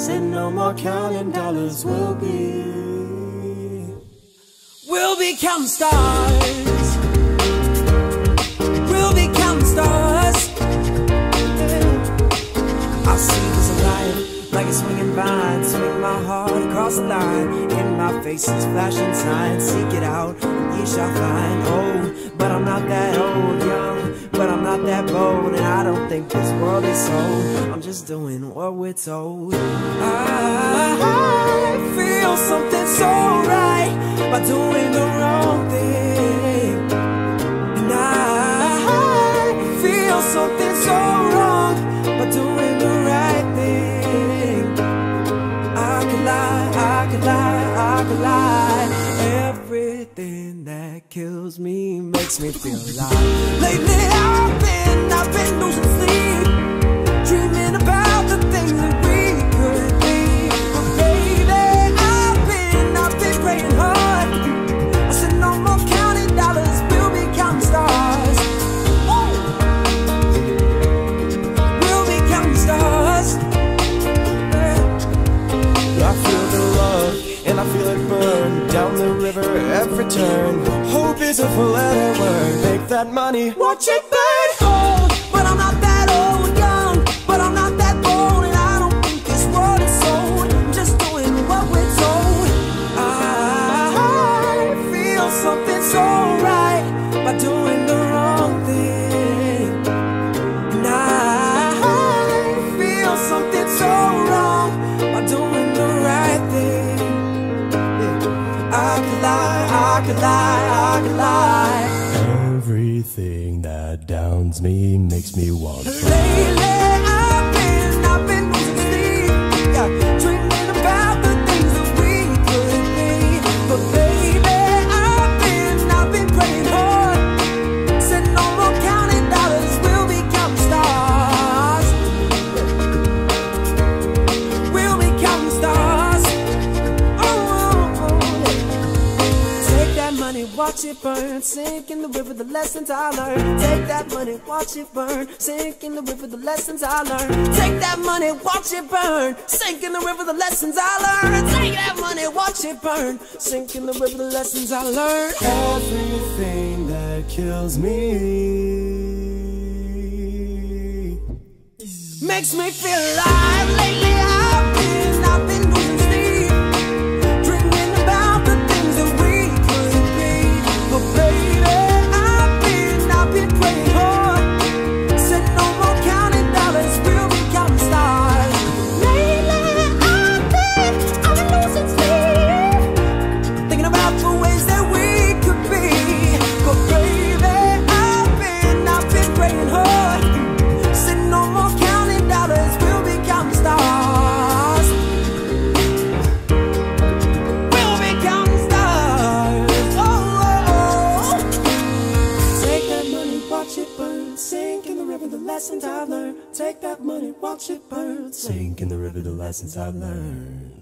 Said no more counting dollars, we'll be counting stars. We'll be counting stars. I see there's a light, like a swinging vine. Swing my heart across the line. In my face is flashing signs. Seek it out, and ye shall find. Oh, but I'm not that old, young, but I'm not that bold. And I don't think this world is sold. I'm just doing what we're told. I feel something so right by doing the wrong thing. And I feel something so wrong by doing the right thing. I could lie, I could lie, I could lie. Everything that kills me makes me feel alive. Lately I've been losing sleep, dreaming about the things that we could be. But baby, I've been praying hard. I said no more counting dollars, we'll be counting stars. We'll be counting stars. I feel the love, and I feel it burn down the river every turn. Hope is a four-letter word. Make that money, watch it burn. Old, but I'm not that old. Young, but I'm not that bold. And I don't think this world is sold. I'm just doing what we're told. I feel something so right by doing the wrong thing. And I feel something so wrong by doing the right thing. I could lie, I could lie, I could lie. Everything that downs me makes me want to. Lately I've been losing sleep, yeah, dreaming about the things that we could be. But baby, I've been praying hard. Said no more counting dollars, we'll be counting stars. We'll be counting stars. Take that money, watch it burn, sink in the river, the lessons I learned. Take that money, watch it burn, sink in the river, the lessons I learned. Take that money, watch it burn, sink in the river, the lessons I learned. Take that money, watch it burn, sink in the river, the lessons I learned. Everything that kills me makes me feel alive. Lately I've been losing sleep, dreaming about the things that we could be. But baby, I've been praying hard. Said no more counting dollars, we'll be counting stars. Lately I've been losing sleep, thinking about the ways that we could be. But baby, I've been praying hard. Said no more counting dollars, we'll be counting stars. We'll be counting stars. Oh, oh, oh. Take that money, watch it burn, sink in the river, the lessons I've learned. Take that money, watch it burn, sink in the river, the lessons I've learned.